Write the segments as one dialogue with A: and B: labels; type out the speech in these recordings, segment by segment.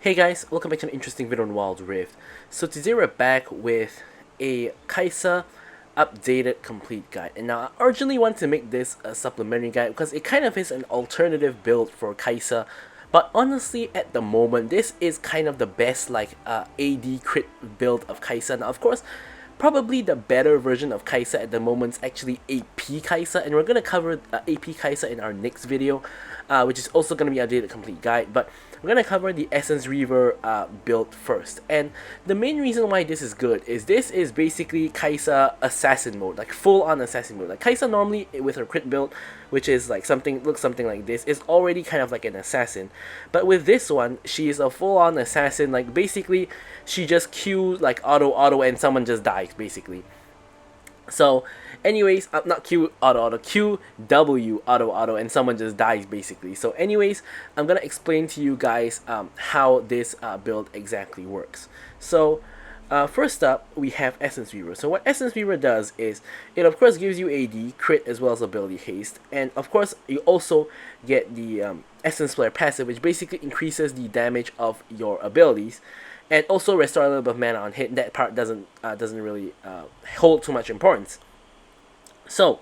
A: Hey guys, welcome back to an interesting video on Wild Rift. So today we're back with a Kai'Sa updated complete guide. And now I urgently want to make this a supplementary guide because it kind of is an alternative build for Kai'Sa. But honestly, at the moment, this is kind of the best AD crit build of Kai'Sa. Now of course, probably the better version of Kai'Sa at the moment is actually AP Kai'Sa, and we're going to cover AP Kai'Sa in our next video, which is also going to be a updated complete guide. But we're going to cover the Essence Reaver build first. And the main reason why this is good is this is basically Kai'Sa assassin mode, like full on assassin mode. Like Kai'Sa normally with her crit build, which is like looks something like this, is already kind of like an assassin. But with this one, she is a full on assassin. Like basically she just Q like auto and someone just dies basically. So anyways, not Q auto, Q W auto and someone just dies basically. So anyways, I'm gonna explain to you guys how this build exactly works. So first up, we have Essence Reaver. So what Essence Reaver does is, it of course gives you AD, crit, as well as ability haste. And of course, you also get the Essence Flare passive, which basically increases the damage of your abilities. And also restore a little bit of mana on hit. That part doesn't really hold too much importance. So,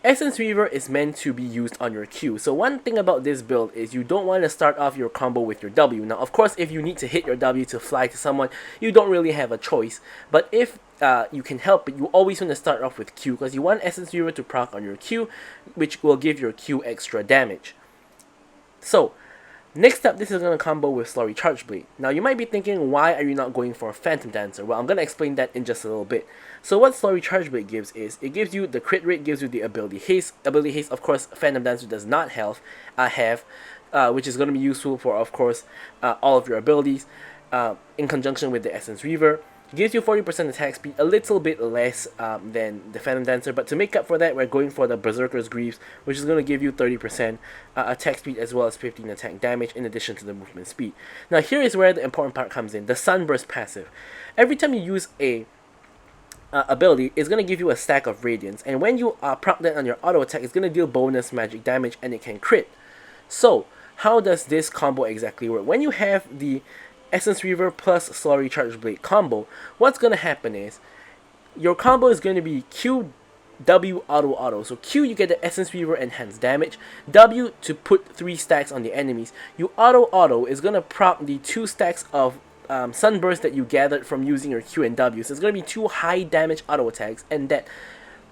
A: Essence Reaver is meant to be used on your Q. So one thing about this build is you don't want to start off your combo with your W. Now, of course, if you need to hit your W to fly to someone, you don't really have a choice. But if you can help it, you always want to start off with Q, because you want Essence Reaver to proc on your Q, which will give your Q extra damage. So, next up, this is going to combo with Slurry Charge Blade. Now, you might be thinking, why are you not going for a Phantom Dancer? Well, I'm going to explain that in just a little bit. So what Slurry Charge Blade gives is, it gives you the crit rate, gives you the ability haste. Ability haste, of course, Phantom Dancer does not have, which is going to be useful for, of course, all of your abilities in conjunction with the Essence Reaver. It gives you 40% attack speed, a little bit less than the Phantom Dancer, but to make up for that, we're going for the Berserker's Greaves, which is going to give you 30% attack speed as well as 15 attack damage in addition to the movement speed. Now here is where the important part comes in, the Sunburst passive. Every time you use a ability, it's going to give you a stack of Radiance, and when you proc that on your auto attack, it's going to deal bonus magic damage and it can crit. So how does this combo exactly work? When you have the Essence Reaver plus Slurry Charge Blade combo, what's going to happen is your combo is going to be Q W auto. So Q, you get the Essence Reaver enhanced damage. W, to put 3 stacks on the enemies. You auto is going to proc the 2 stacks of Sunburst that you gathered from using your Q and W. So it's going to be 2 high damage auto attacks, and that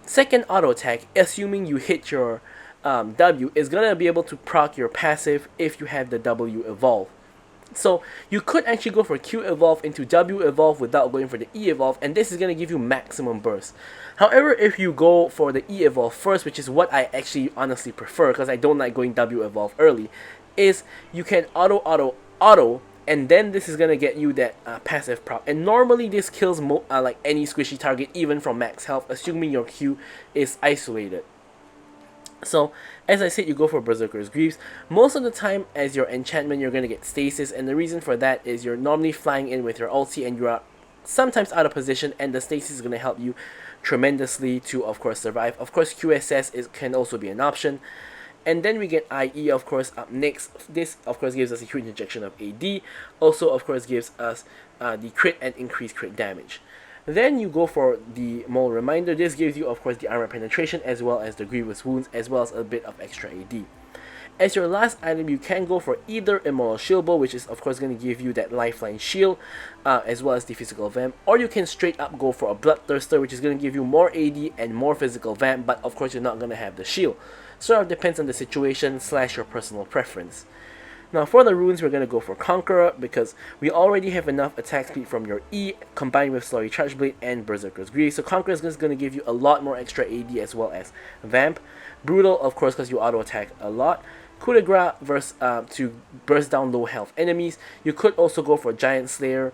A: second auto attack, assuming you hit your W, is going to be able to proc your passive if you have the W evolve. So you could actually go for Q evolve into W evolve without going for the E evolve, and this is going to give you maximum burst. However, if you go for the E evolve first, which is what I actually honestly prefer because I don't like going W evolve early, is you can auto, and then this is going to get you that passive proc. And normally this kills like any squishy target, even from max health, assuming your Q is isolated. So, as I said, you go for Berserker's Greaves. Most of the time, as your enchantment, you're going to get Stasis, and the reason for that is you're normally flying in with your ulti, and you are sometimes out of position, and the Stasis is going to help you tremendously to, of course, survive. Of course, QSS can also be an option. And then we get IE, of course, up next. This, of course, gives us a huge injection of AD. Also, of course, gives us the crit and increased crit damage. Then you go for the Mole Reminder. This gives you, of course, the armor penetration as well as the grievous wounds, as well as a bit of extra AD. As your last item, you can go for either Immoral Shield Bow, which is of course going to give you that lifeline shield, as well as the physical vamp, or you can straight up go for a Bloodthirster, which is going to give you more AD and more physical vamp, but of course you're not going to have the shield. Sort of depends on the situation / your personal preference. Now for the runes, we're going to go for Conqueror, because we already have enough attack speed from your E, combined with Slurry Charge Blade and Berserker's Greaves. So Conqueror is going to give you a lot more extra AD as well as Vamp. Brutal, of course, because you auto attack a lot. Coup de Grace versus, to burst down low health enemies. You could also go for Giant Slayer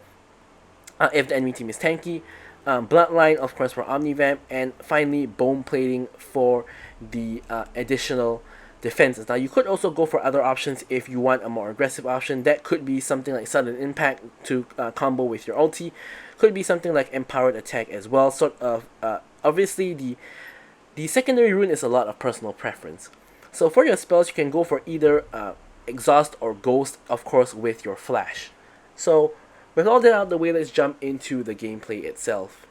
A: if the enemy team is tanky. Bloodline, of course, for Omnivamp. And finally, Bone Plating for the additional defenses. Now you could also go for other options if you want a more aggressive option. That could be something like Sudden Impact to combo with your ulti. Could be something like Empowered Attack as well. Sort of obviously the secondary rune is a lot of personal preference. So for your spells, you can go for either Exhaust or Ghost, of course, with your Flash. So with all that out of the way, let's jump into the gameplay itself.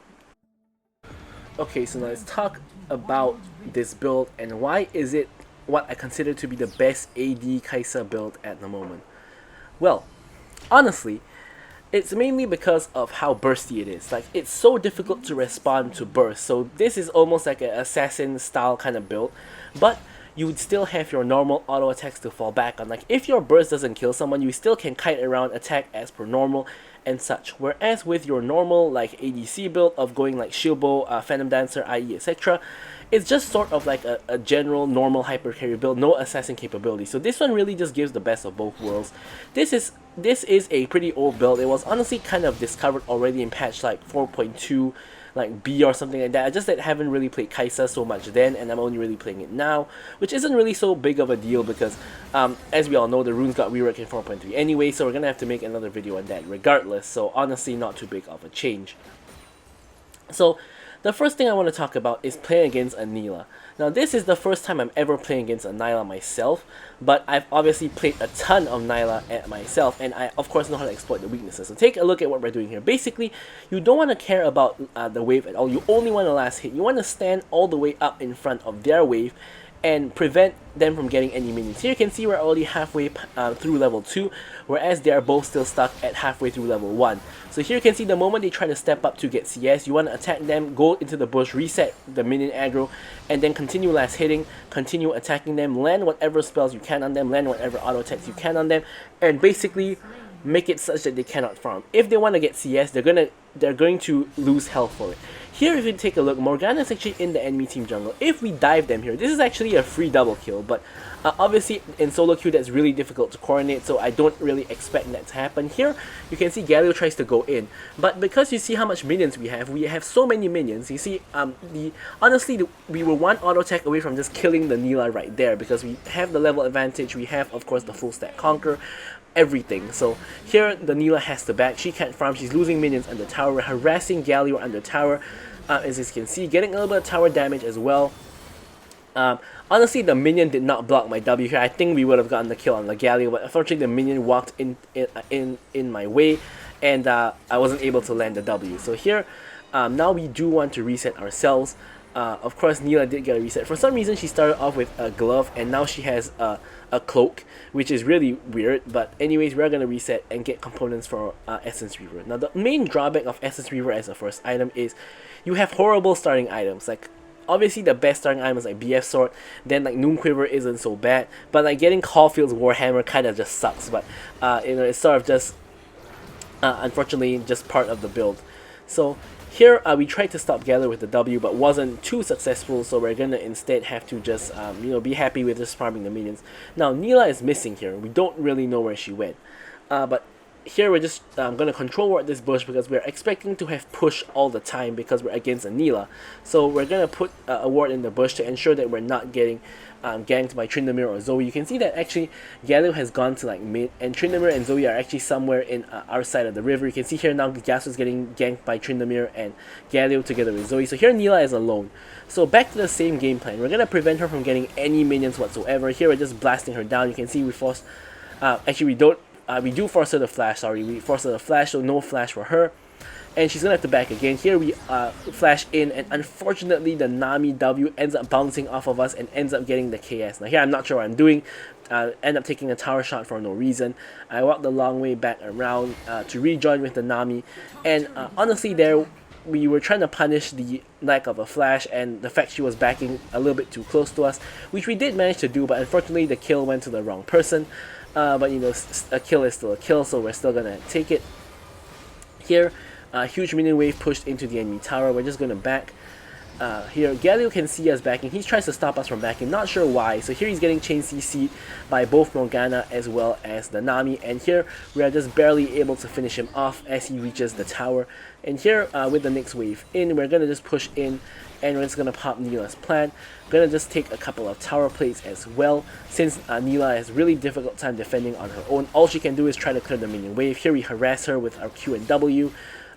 A: Okay, so now let's talk about this build and why is it what I consider to be the best AD Kai'Sa build at the moment. Well, honestly, it's mainly because of how bursty it is. Like, it's so difficult to respond to burst, so this is almost like an assassin style kind of build, but you would still have your normal auto attacks to fall back on. Like, if your burst doesn't kill someone, you still can kite around, attack as per normal and such. Whereas with your normal like ADC build of going like shield bow, phantom dancer, IE, etc., it's just sort of like a general normal hyper carry build, no assassin capability. So this one really just gives the best of both worlds. This is a pretty old build. It was honestly kind of discovered already in patch like 4.2, like B or something like that. I just haven't really played Kai'Sa so much then, and I'm only really playing it now, which isn't really so big of a deal because as we all know, the runes got reworked in 4.3 anyway, so we're gonna have to make another video on that regardless. So honestly, not too big of a change. So the first thing I want to talk about is playing against a Nilah. Now this is the first time I'm ever playing against a Nilah myself, but I've obviously played a ton of Nilah at myself, and I of course know how to exploit the weaknesses. So take a look at what we're doing here. Basically, you don't want to care about the wave at all. You only want to last hit. You want to stand all the way up in front of their wave and prevent them from getting any minions. Here you can see we're already halfway through level 2, whereas they are both still stuck at halfway through level 1. So here you can see the moment they try to step up to get CS, you want to attack them, go into the bush, reset the minion aggro, and then continue last hitting, continue attacking them, land whatever spells you can on them, land whatever auto attacks you can on them, and basically make it such that they cannot farm. If they want to get CS, they're going to lose health for it. Here, if you take a look, Morgana is actually in the enemy team jungle. If we dive them here, this is actually a free double kill, but obviously in solo queue that's really difficult to coordinate, so I don't really expect that to happen. Here, you can see Galio tries to go in, but because you see how much minions we have so many minions. You see, honestly, we were one auto attack away from just killing the Nilah right there, because we have the level advantage, we have, of course, the full stack conquer, everything. So here the Nilah has to back, she can't farm, she's losing minions under tower, we're harassing Galio under tower, as you can see, getting a little bit of tower damage as well. Honestly, the minion did not block my W here. I think we would have gotten the kill on the Galio, but unfortunately the minion walked in my way, and I wasn't able to land the W. So here, now we do want to reset ourselves. Of course, Nilah did get a reset. For some reason, she started off with a glove, and now she has a cloak, which is really weird. But anyways, we're going to reset and get components for Essence Reaver. Now, the main drawback of Essence Reaver as a first item is you have horrible starting items. Like, obviously, the best starting item is like BF Sword, then like Noon Quiver isn't so bad, but like getting Caulfield's Warhammer kind of just sucks. But you know, it's sort of just unfortunately just part of the build. So here we tried to stop Galio with the W, but wasn't too successful, so we're gonna instead have to just you know, be happy with just farming the minions. Now Nilah is missing here. We don't really know where she went, but here we're just gonna control ward this bush because we're expecting to have push all the time because we're against a Nilah. So we're gonna put a ward in the bush to ensure that we're not getting ganked by Tryndamere or Zoe. You can see that actually Galio has gone to like mid, and Tryndamere and Zoe are actually somewhere in our side of the river. You can see here now Gas is getting ganked by Tryndamere and Galio together with Zoe. So here Nilah is alone. So back to the same game plan. We're gonna prevent her from getting any minions whatsoever. Here we're just blasting her down. You can see we force. Actually, we don't. We do force her to flash. Sorry, we force her to flash, so no flash for her. And she's gonna have to back again. Here we flash in, and unfortunately the Nami W ends up bouncing off of us and ends up getting the KS. Now here I'm not sure what I'm doing. End up taking a tower shot for no reason. I walked the long way back around to rejoin with the Nami, and honestly there we were trying to punish the lack of a flash and the fact she was backing a little bit too close to us, which we did manage to do, but unfortunately the kill went to the wrong person. But you know, a kill is still a kill, so we're still gonna take it. Here, huge minion wave pushed into the enemy tower. We're just gonna back. Here, Galio can see us backing. He tries to stop us from backing, not sure why. So here he's getting chain CC'd by both Morgana as well as the Nami. And here we are just barely able to finish him off as he reaches the tower. And here with the next wave in, we're going to just push in and we're just going to pop Nilah's plant. We're going to just take a couple of tower plates as well, since Nilah has really difficult time defending on her own. All she can do is try to clear the minion wave. Here we harass her with our Q and W.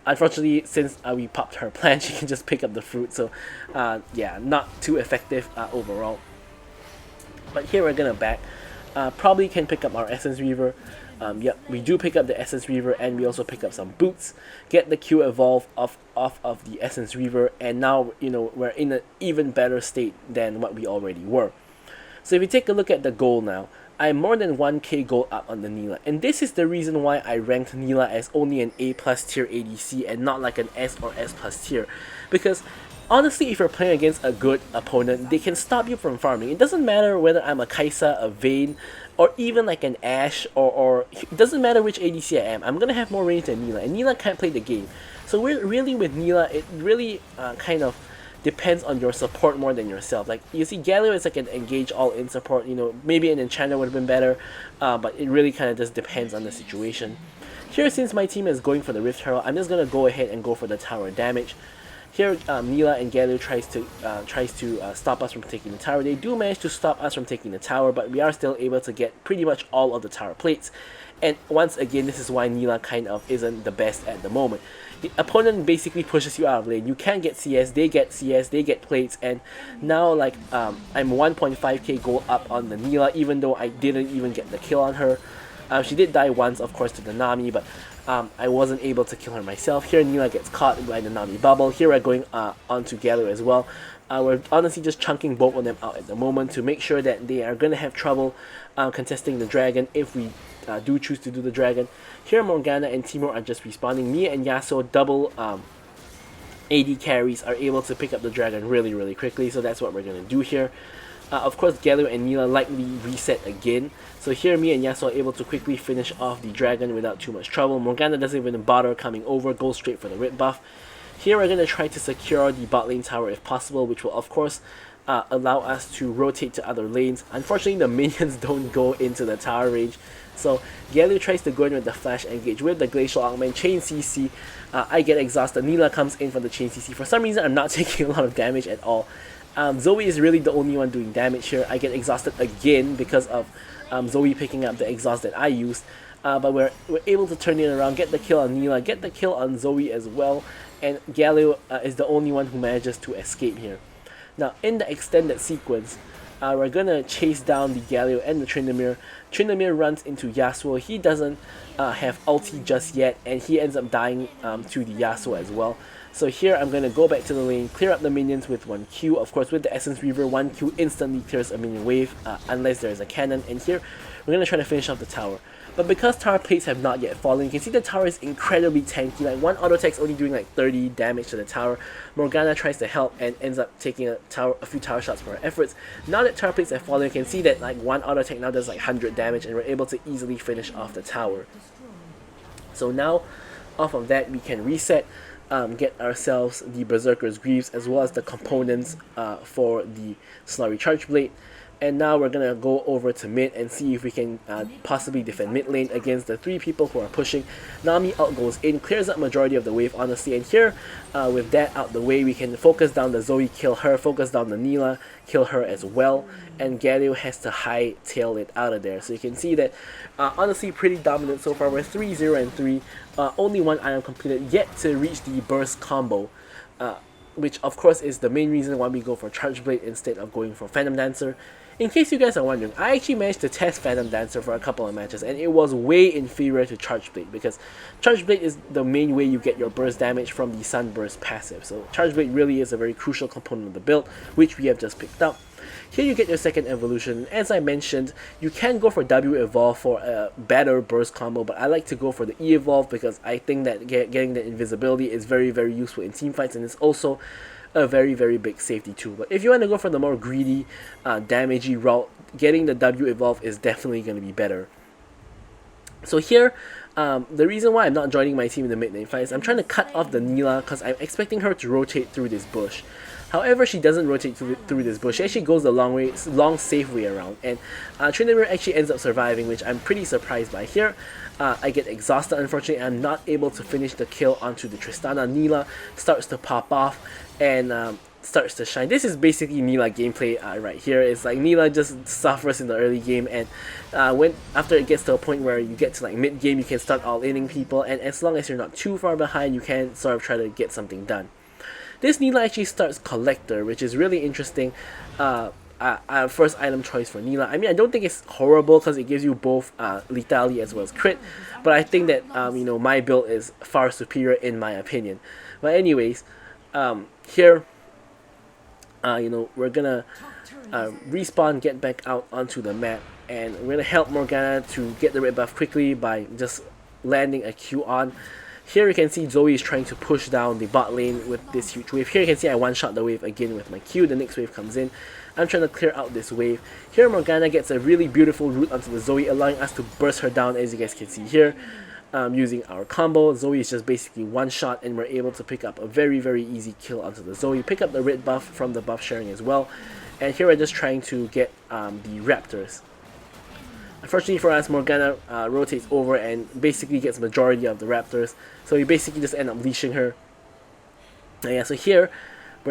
A: Unfortunately, since we popped her plant, she can just pick up the fruit, so yeah, not too effective overall. But here we're gonna back. Probably can pick up our Essence Reaver. Yep, we do pick up the Essence Reaver, and we also pick up some boots, get the Q evolve off of the Essence Reaver, and now, you know, we're in an even better state than what we already were. So if you take a look at the goal now, I'm more than 1k gold up on the Neela, and this is the reason why I ranked Neela as only an A+ tier ADC and not like an S or S+ tier, because honestly, if you're playing against a good opponent, they can stop you from farming. It doesn't matter whether I'm a Kai'Sa, a Vayne, or even like an Ashe, or it doesn't matter which ADC I am, I'm gonna have more range than Neela, and Neela can't play the game. So we're really, with Neela, it really kind of depends on your support more than yourself. Like, you see, Galio is like an engage all-in support, you know, maybe an enchanter would have been better, but it really kind of just depends on the situation. Here, since my team is going for the Rift Herald, I'm just gonna go ahead and go for the tower damage. Here, Neela and Galio tries to stop us from taking the tower. They do manage to stop us from taking the tower, but we are still able to get pretty much all of the tower plates. And once again, this is why Neela kind of isn't the best at the moment. The opponent basically pushes you out of lane. You can't get CS, they get CS, they get plates, and now like I'm 1.5k gold up on the Neela, even though I didn't even get the kill on her. She did die once, of course, to the Nami, but I wasn't able to kill her myself. Here, Neela gets caught by the Nami bubble. Here, we're going onto Galio as well. We're honestly just chunking both of them out at the moment to make sure that they are going to have trouble contesting the dragon if we do choose to do the dragon. Here, Morgana and Timur are just respawning. Me and Yasuo, double AD carries, are able to pick up the dragon really, really quickly, so that's what we're going to do here. Of course, Galio and Neela likely reset again. So here, me and Yasuo are able to quickly finish off the dragon without too much trouble. Morgana doesn't even bother coming over, goes straight for the red buff. Here, we're going to try to secure the bot lane tower if possible, which will, of course, allow us to rotate to other lanes. Unfortunately, the minions don't go into the tower range. So Galio tries to go in with the flash engage with the Glacial Augment, chain CC. I get exhausted. Neela comes in for the chain CC. For some reason, I'm not taking a lot of damage at all. Zoe is really the only one doing damage here. I get exhausted again because of Zoe picking up the exhaust that I used. But we're able to turn it around, get the kill on Neela, get the kill on Zoe as well. And Galio is the only one who manages to escape here. Now, in the extended sequence, we're gonna chase down the Galio and the Tryndamere. Tryndamere runs into Yasuo. He doesn't have ulti just yet, and he ends up dying to the Yasuo as well. So here, I'm gonna go back to the lane, clear up the minions with 1Q. Of course, with the Essence Reaver, 1Q instantly clears a minion wave, unless there is a cannon. And here, we're gonna try to finish off the tower. But because tower plates have not yet fallen, you can see the tower is incredibly tanky. Like, one auto attack's only doing like 30 damage to the tower. Morgana tries to help and ends up taking a few tower shots for her efforts. Now that tower plates have fallen, you can see that like one auto attack now does like 100 damage, and we're able to easily finish off the tower. So now, off of that, we can reset, get ourselves the Berserker's Greaves as well as the components for the Slurry Charge Blade. And now we're gonna go over to mid and see if we can possibly defend mid lane against the three people who are pushing. Nami out goes in, clears up majority of the wave, honestly. And here, with that out the way, we can focus down the Zoe, kill her, focus down the Neela, kill her as well. And Galio has to hightail it out of there. So you can see that, honestly, pretty dominant so far. We're 3-0 and 3. Only one item completed, yet to reach the burst combo. Which of course is the main reason why we go for Charge Blade instead of going for Phantom Dancer. In case you guys are wondering, I actually managed to test Phantom Dancer for a couple of matches, and it was way inferior to Charge Blade, because Charge Blade is the main way you get your burst damage from the Sunburst passive. So Charge Blade really is a very crucial component of the build, which we have just picked up. Here you get your second evolution. As I mentioned, you can go for W Evolve for a better burst combo, but I like to go for the E Evolve because I think that getting the invisibility is very, very useful in teamfights, and it's also a very, very big safety tool. But if you want to go for the more greedy, damagey route, getting the W Evolve is definitely going to be better. So here, the reason why I'm not joining my team in the mid lane fight is I'm trying to cut off the Neela because I'm expecting her to rotate through this bush. However, she doesn't rotate through this bush. She actually goes the long safe way around, and Tryndamere actually ends up surviving, which I'm pretty surprised by. Here, I get exhausted. Unfortunately, I'm not able to finish the kill onto the Tristana. Neela starts to pop off and starts to shine. This is basically Neela gameplay right here. It's like Neela just suffers in the early game, and after it gets to a point where you get to like mid game, you can start all-inning people, and as long as you're not too far behind, you can sort of try to get something done. This Neela actually starts Collector, which is really interesting. first item choice for Neela. I mean, I don't think it's horrible because it gives you both lethality as well as crit, but I think that you know, my build is far superior in my opinion. But anyways, here, you know, we're gonna respawn, get back out onto the map, and we're gonna help Morgana to get the red buff quickly by just landing a Q on. Here you can see Zoe is trying to push down the bot lane with this huge wave. Here you can see I one-shot the wave again with my Q. The next wave comes in. I'm trying to clear out this wave. Here Morgana gets a really beautiful route onto the Zoe, allowing us to burst her down, as you guys can see here. Using our combo, Zoe is just basically one-shot, and we're able to pick up a very, very easy kill onto the Zoe. Pick up the red buff from the buff sharing as well. And here we're just trying to get the Raptors. Unfortunately for us, Morgana rotates over and basically gets majority of the Raptors, so we basically just end up leashing her. And yeah, so here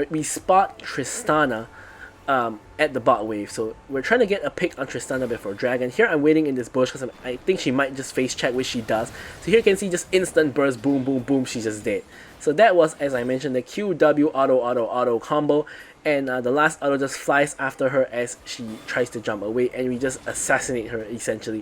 A: we spot Tristana at the bot wave, so we're trying to get a pick on Tristana before Dragon. Here I'm waiting in this bush because I think she might just face check, which she does. So here you can see just instant burst, boom, boom, boom, she's just dead. So that was, as I mentioned, the QW auto combo. And the last auto just flies after her as she tries to jump away, and we just assassinate her essentially.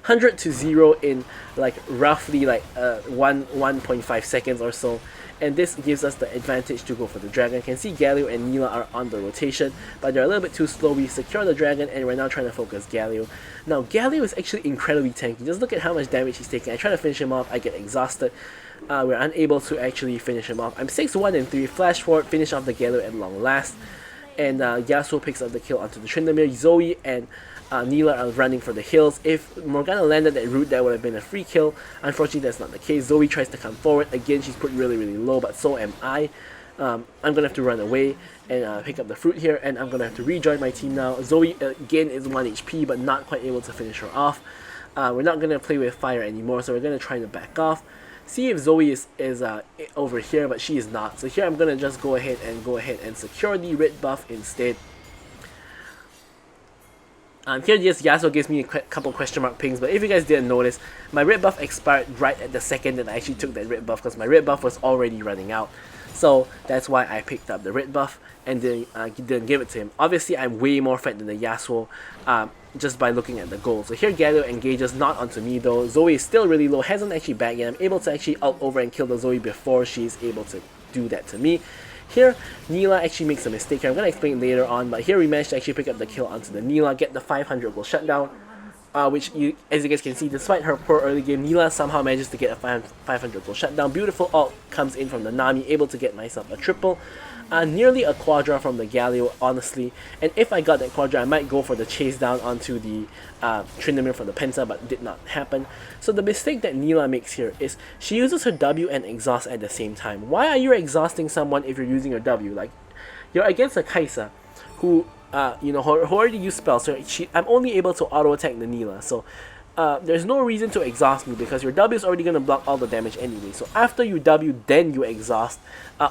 A: 100 to 0 in like roughly like 1.5 seconds or so, and this gives us the advantage to go for the dragon. You can see Galio and Neela are on the rotation, but they're a little bit too slow. We secure the dragon, and we're now trying to focus Galio. Now Galio is actually incredibly tanky. Just look at how much damage he's taking. I try to finish him off, I get exhausted. We're unable to actually finish him off. I'm 6-1 and 3. Flash forward, finish off the Galio at long last. And Yasuo picks up the kill onto the Tryndamere. Zoe and Neela are running for the hills. If Morgana landed that route, that would have been a free kill. Unfortunately, that's not the case. Zoe tries to come forward. Again, she's put really, really low, but so am I. I'm going to have to run away and pick up the fruit here, and I'm going to have to rejoin my team now. Zoe, again, is 1 HP, but not quite able to finish her off. We're not going to play with fire anymore, so we're going to try to back off. See if Zoe is over here, but she is not. So here I'm going to just go ahead and secure the red buff instead. Here yes, Yasuo gives me a couple question mark pings, but if you guys didn't notice, my red buff expired right at the second that I actually took that red buff, because my red buff was already running out. So that's why I picked up the red buff and then didn't give it to him. Obviously, I'm way more fed than the Yasuo just by looking at the goal. So here Galio engages, not onto me though. Zoe is still really low, hasn't actually back yet. I'm able to actually ult over and kill the Zoe before she's able to do that to me. Here, Neela actually makes a mistake here. I'm going to explain it later on, but here we managed to actually pick up the kill onto the Neela, get the 500 goal shutdown, which, as you guys can see, despite her poor early game, Neela somehow manages to get a 500 goal shutdown. Beautiful ult comes in from the Nami, able to get myself a triple. Nearly a quadra from the Galio, honestly, and if I got that quadra, I might go for the chase down onto the Tryndamere for the Penta, but did not happen. So the mistake that Neela makes here is she uses her W and exhaust at the same time. Why are you exhausting someone if you're using your W? Like, you're against a Kai'Sa who, you know, who already used spells, so I'm only able to auto attack the Neela, so there's no reason to exhaust me because your W is already going to block all the damage anyway. So after you W, then you exhaust,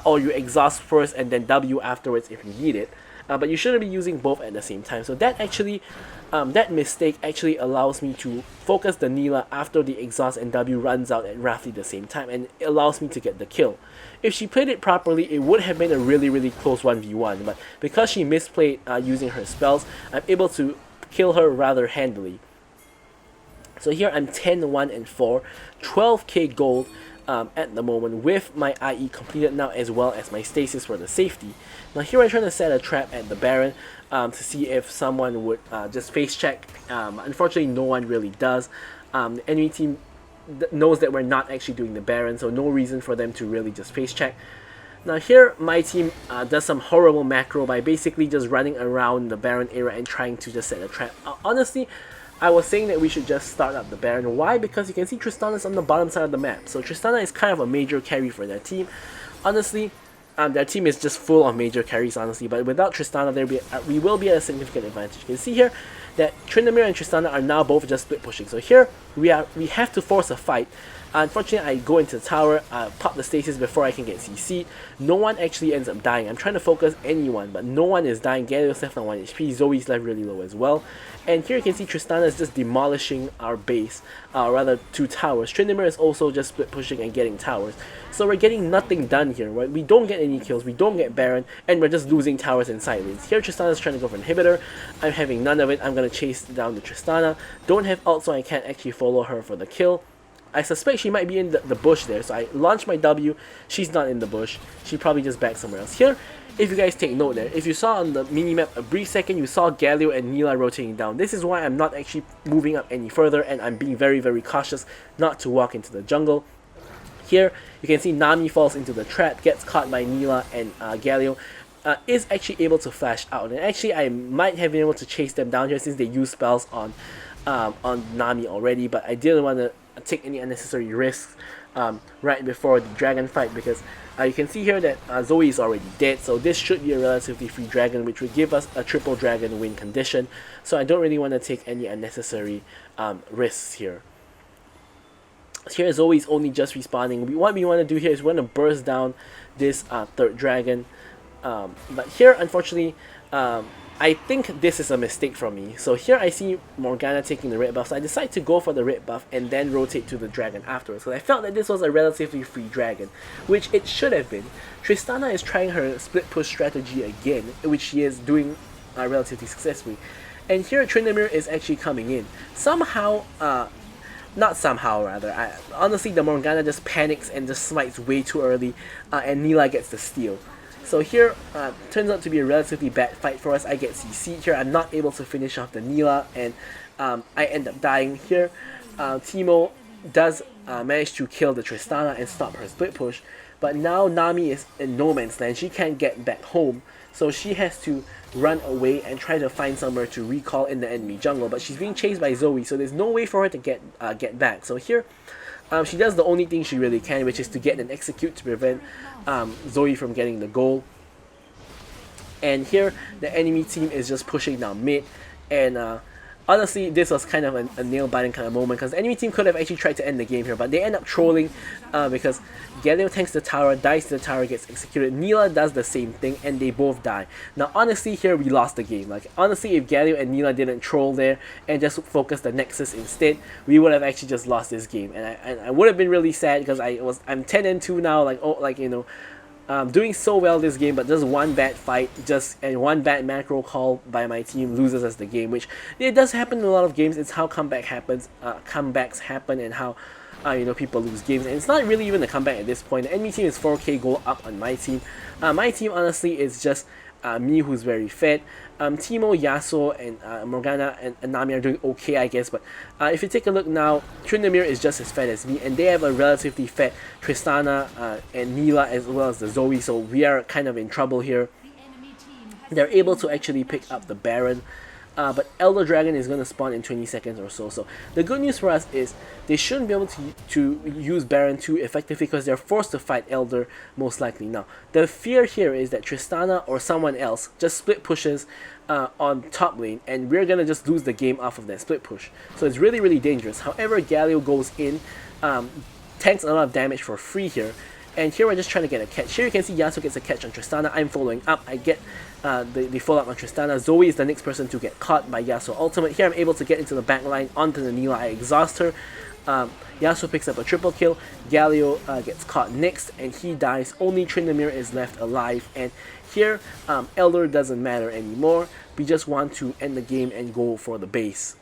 A: or you exhaust first and then W afterwards if you need it. But you shouldn't be using both at the same time. So that actually, that mistake actually allows me to focus the Neela after the exhaust and W runs out at roughly the same time, and it allows me to get the kill. If she played it properly, it would have been a really, really close 1v1. But because she misplayed using her spells, I'm able to kill her rather handily. So here I'm 10-1 and 4, 12k gold at the moment with my IE completed now, as well as my stasis for the safety. Now here I'm trying to set a trap at the Baron to see if someone would just face check. Unfortunately, no one really does. The enemy team knows that we're not actually doing the Baron, so no reason for them to really just face check. Now here my team does some horrible macro by basically just running around the Baron area and trying to just set a trap. Honestly, I was saying that we should just start up the Baron. Why? Because you can see Tristana's on the bottom side of the map. So Tristana is kind of a major carry for their team. Honestly, their team is just full of major carries, honestly. But without Tristana, we will be at a significant advantage. You can see here that Tryndamere and Tristana are now both just split pushing. So here we have to force a fight Unfortunately, I go into the tower, pop the stasis before I can get CC'd. No one actually ends up dying. I'm trying to focus anyone, but no one is dying. Galio's left on 1 HP, Zoe's left really low as well. And here you can see Tristana is just demolishing our base, rather 2 towers. Tryndamere is also just split pushing and getting towers. So we're getting nothing done here, right? We don't get any kills, we don't get Baron, and we're just losing towers and side lanes. Here Tristana is trying to go for an inhibitor. I'm having none of it. I'm going to chase down the Tristana. Don't have ult, so I can't actually follow her for the kill. I suspect she might be in the bush there, so I launch my W. She's not in the bush. She probably just back somewhere else. Here, if you guys take note there, if you saw on the minimap a brief second, you saw Galio and Nilah rotating down. This is why I'm not actually moving up any further, and I'm being very, very cautious not to walk into the jungle. Here, you can see Nami falls into the trap, gets caught by Nilah, and Galio is actually able to flash out. And actually, I might have been able to chase them down here since they use spells on Nami already, but I didn't want to take any unnecessary risks right before the dragon fight, because you can see here that Zoe is already dead, so this should be a relatively free dragon, which would give us a triple dragon win condition. So I don't really want to take any unnecessary risks here. Here Zoe is only just respawning. What we want to do here is we want to burst down this third dragon, but here unfortunately I think this is a mistake from me. So here I see Morgana taking the red buff, so I decide to go for the red buff and then rotate to the dragon afterwards. So I felt that this was a relatively free dragon, which it should have been. Tristana is trying her split push strategy again, which she is doing relatively successfully. And here Tryndamere is actually coming in. Somehow, not somehow rather, honestly the Morgana just panics and just smites way too early, and Nilah gets the steal. So here, turns out to be a relatively bad fight for us. I get CC'd here. I'm not able to finish off the Nilah, and I end up dying here. Teemo does manage to kill the Tristana and stop her split push, but now Nami is in no man's land. She can't get back home, so she has to run away and try to find somewhere to recall in the enemy jungle. But she's being chased by Zoe, so there's no way for her to get back. So here, she does the only thing she really can, which is to get an execute to prevent Zoe from getting the goal. And here, the enemy team is just pushing down mid, and honestly, this was kind of a nail-biting kind of moment, because the enemy team could have actually tried to end the game here, but they end up trolling because Galio tanks the tower, dies to the tower, gets executed. Nilah does the same thing, and they both die. Now, honestly, here we lost the game. Like, honestly, if Galio and Nilah didn't troll there and just focus the Nexus instead, we would have actually just lost this game. And I would have been really sad, because I'm 10-2 now, like you know. Doing so well this game, but just one bad fight, and one bad macro call by my team loses us the game, which it does happen in a lot of games. It's how comebacks happen, and how you know, people lose games. And it's not really even a comeback at this point. The enemy team is 4k goal up on my team. My team honestly is just me, who's very fed. Teemo, Yasuo, and Morgana and Nami are doing okay, I guess, but if you take a look now, Tryndamere is just as fed as me, and they have a relatively fed Tristana and Nilah, as well as the Zoe, so we are kind of in trouble here. They're able to actually pick up the Baron, but Elder Dragon is going to spawn in 20 seconds or so. So the good news for us is they shouldn't be able to use Baron too effectively, because they're forced to fight Elder most likely. Now, the fear here is that Tristana or someone else just split pushes on top lane, and we're going to just lose the game off of that split push. So it's really, really dangerous. However, Galio goes in, tanks a lot of damage for free here. And here we're just trying to get a catch. Here you can see Yasuo gets a catch on Tristana. I'm following up. I get the follow up on Tristana. Zoe is the next person to get caught by Yasuo ultimate. Here I'm able to get into the back line onto the Nilah. I exhaust her. Yasuo picks up a triple kill. Galio gets caught next, and he dies. Only Tryndamere is left alive. And here, Elder doesn't matter anymore. We just want to end the game and go for the base.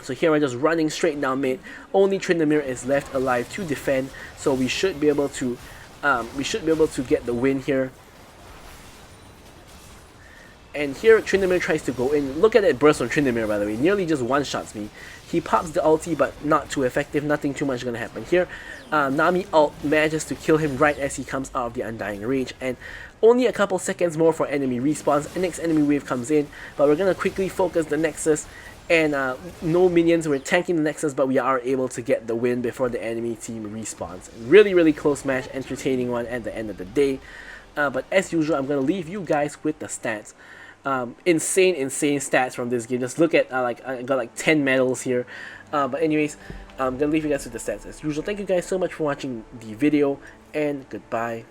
A: So here we're just running straight down mid. Only Tryndamere is left alive to defend, so we should be able to get the win here. And here Tryndamere tries to go in. Look at that burst on Tryndamere, by the way. Nearly just one-shots me. He pops the ulti, but not too effective. Nothing too much gonna happen here. Nami ult manages to kill him right as he comes out of the Undying Rage. And only a couple seconds more for enemy respawns. The next enemy wave comes in, but we're gonna quickly focus the Nexus. And no minions, we're tanking the Nexus, but we are able to get the win before the enemy team respawns. Really, really close match, entertaining one at the end of the day. But as usual, I'm going to leave you guys with the stats. Insane stats from this game. Just look at, I got like 10 medals here. But anyways, I'm gonna leave you guys with the stats as usual. Thank you guys so much for watching the video, and goodbye.